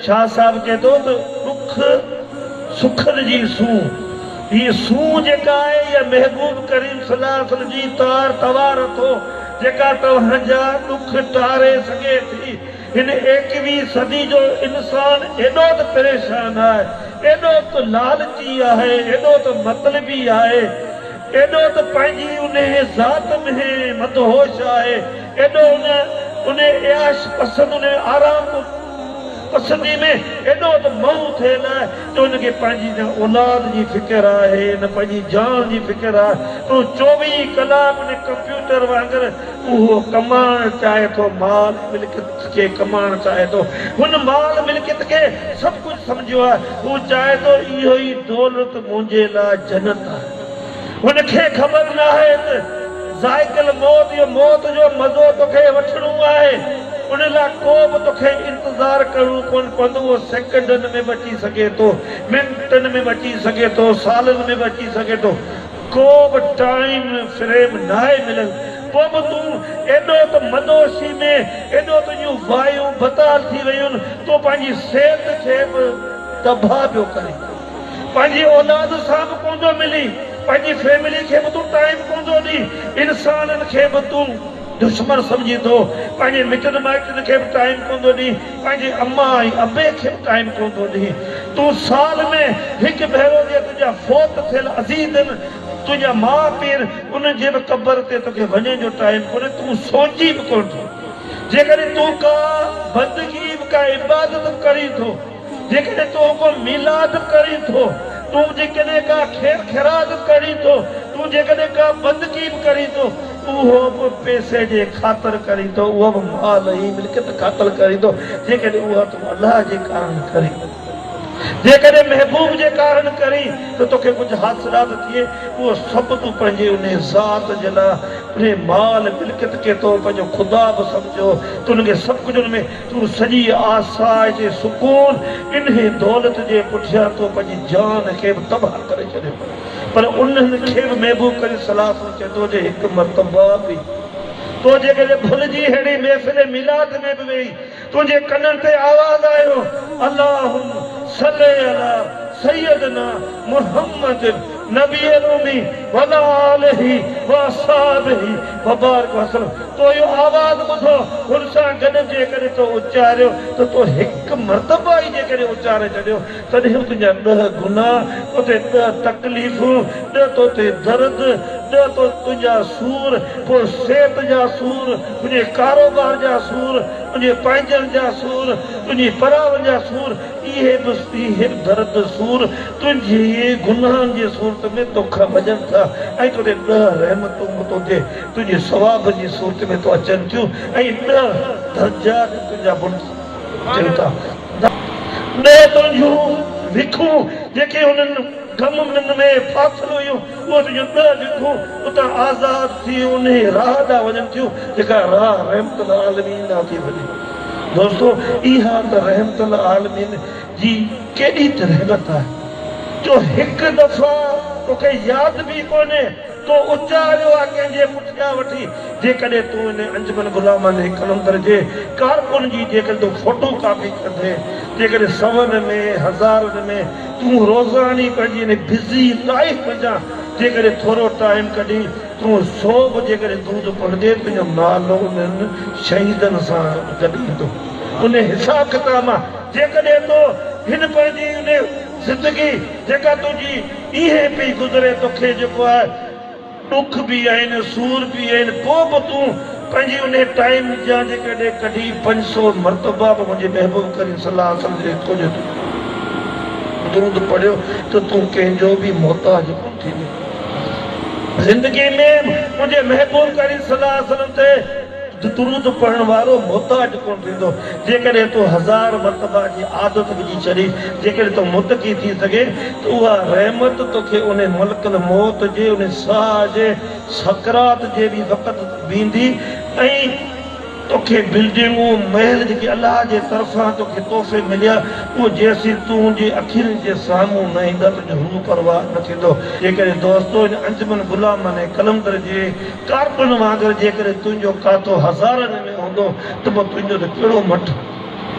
शाह साहब कहे तो दुख सुखद जी सूं ये सूं जेका आहे या महबूब करीम सल्लल्लाहु अलैहि वसल्लम जी तार तवार थो जेका तव्हांजा दुख टारे सके थी। इन 21वीं सदी जो इंसान एॾो त परेशान आहे, एॾो त लालची आहे, एॾो त मतलबी आहे, एॾो त पंहिंजी उन ज़ात में मदहोश आहे, एॾो उन ऐश पसंद उन आराम पसंदी में एॾो त मऊ थियल आहे जो उनखे पंहिंजी न औलाद जी फिक्र आहे न पंहिंजी जान जी फिक्र आहे। तूं 24 कलाक उन कंप्यूटर वांगुरु उहो कमाइण चाहे थो, माल मिल्कियत खे कमाइण चाहे थो, हुन माल मिल्कियत खे सभु कुझु सम्झो आहे। हू चाहे थो इहो ई दौलत मुंहिंजे लाइ जन्नत आहे। हुनखे ख़बर न आहे त ज़ाइक़ल मौत, इहो मौत जो मज़ो तोखे वठिणो आहे, उन लाइ को बि तोखे इंतज़ारु करणो कोन पवंदो। उहो सेकंडनि में बची सघे थो, मिंटनि में बची सघे थो, सालनि में बची सघे थो, को बि टाइम फ्रेम न आहे मिलियल। पोइ बि तूं एॾो त मदोशी में एॾो तुंहिंजूं वायूं बताल थी वियूं आहिनि, तूं पंहिंजी सिहत खे बि तबाह पियो करे, पंहिंजी औलाद सां बि कोन थो मिली, पंहिंजी फैमिली खे बि तूं टाइम कोन थो ॾी, इंसाननि खे बि तूं दुश्मन समझी थो, पंहिंजे मिटनि माइटनि खे बि टाइम कोन थो ॾी, पंहिंजे अम्मा ऐं अबे खे बि टाइम कोन थो ॾी। तूं साल में हिकु भेरो जे तुंहिंजा फोत थियल अज़ीज़ आहिनि, तुंहिंजा माउ पीउ उनजे बि क़बर ते तोखे वञण जो टाइम कोन्हे, तूं सोची बि कोन थो। जेकॾहिं तूं का बंदगी बि का इबादत करी थो, जेकॾहिं तूं को मिलाद करी थो, तूं जेकॾहिं का खेर खैरात करी थो, तूं जेकॾहिं का बंदगी बि करी थो, उहो बि पैसे जे ख़ातिर करी थो, उहो बि माल ऐं मिल्कियत ख़ातिर करी थो। जेकॾहिं उहा तूं अलाह जे कारण करी, जेकॾहिं महबूब जे कारण करी त तोखे कुझु हासिलात थिए, उहो सभु तूं पंहिंजे उन ज़ात जे लाइ उन माल मिल्कियत खे तो पंहिंजो ख़ुदा बि सम्झो, तूं उनखे सभु कुझु हुन में तूं सॼी आसाइश सुकून इन दौलत जे पुठियां तो पंहिंजी जान खे बि तबाह करे छॾियो। पर उन्हनि खे बि महबूब करे सलाह चए थो जे हिकु मरतबा बि तो जेकॾहिं भुलिजी अहिड़ी महफ़िल मिलाद में बि वेही तुंहिंजे कननि ते आवाज़ आयो अल्लाहुम्मा सल्ली अला सय्यदना मुहम्मद नबी रूमी वला आलिही व असहाबिही व बारिक वसल्लम, तो इहो आवाज़ ॿुधो, हुन सां गॾु जेकॾहिं तो उचारियो त तो हिकु मरतबा ई जेकॾहिं उचारे छॾियो, तॾहिं तुंहिंजा 10 गुनाह, उते 10 तकलीफ़ूं, 10 तोते दर्द, 10 तो तुंहिंजा सूर, पोइ सिहत जा सूर, तुंहिंजे कारोबार जा सूर, तुंहिंजे पंहिंजनि जा सूर, तुंहिंजी परावनि जा सूर, इहे बि दर्द सूर तुंहिंजे गुनाहनि जे सूरत में तोखां वञनि था, ऐं तोते 10 रहमतूं तोते तुंहिंजे सवाब जी सूरत में तो अचनि थियूं, ऐं 10 दर्जात तुंहिंजा थियनि था। 10 तुंहिंजूं विखूं जेके हुननि गमनि में फाथल हुयूं, उहो तुंहिंजूं 10 विखूं उतां आज़ाद थी उन राह ॾांहुं वञनि थियूं जेका राह रहमतुल आलमीन ॾांहुं थी वञे। दोस्तो, इहा त रहमतुल आलमीन जी केॾी त रहमत आहे जो हिकु दफ़ा तोखे यादि बि कोन्हे, तो उचारियो आहे कंहिंजे पुठियां वठी। जेकॾहिं तूं इन अंजुमन गुलामन कलंदर जे कारकुन जी जेकॾहिं तूं फोटो कॉपी कंदे, जेकॾहिं 100 में 1000 में तूं रोज़ानी पंहिंजी इन बिज़ी लाइफ जा जेकॾहिं थोरो टाइम कढी तूं 100 बि जेकॾहिं दूध पढ़ंदे, तुंहिंजो नालो उन्हनि शहीदनि सां गॾु ईंदो। उन हिसाब किताब मां जेकॾहिं तो हिन पंहिंजी उन ज़िंदगी जेका तुंहिंजी इहे पई गुज़रे, तोखे जेको आहे दुख बि आहिनि, सूर बि आहिनि, पोइ बि तूं पंहिंजी उन टाइम जा जेकॾहिं कढी 500 मरतबा बि मुंहिंजे महबूब करीम सल्लल्लाहु अलैहि वसल्लम जे कुझु दुरूद पढ़ियो त तूं कंहिंजो बि मोहताज कोन थींदो। ज़िंदगी में मुंहिंजे महबूब करीम सल्लल्लाहु अलैहि वसल्लम ते दुरूद पढ़ण वारो मोहताज कोन थींदो। जेकॾहिं तूं 1000 मरतबा जी आदत विझी छॾी, जेकॾहिं तूं मुतक़ी थी सघे त उहा रहमत तोखे उन मलकुल मौत जे उन साह जे सकरात जे बि वक़्तु बींदी, ऐं तोखे बिल्डिंगूं महल जेके अलाह जे तरफ़ां तोखे तोहफ़े मिलिया, उहो जेसीं तूं जे अखियुनि जे साम्हूं न ईंदा तुंहिंजो हू परवाह न थींदो। जेकॾहिं दोस्तो इन अंजुमन गुलामन कलंदर जे कारकुन वांगुरु जेकॾहिं तुंहिंजो कातो हज़ारनि में हूंदो त पोइ तुंहिंजो त कहिड़ो मठु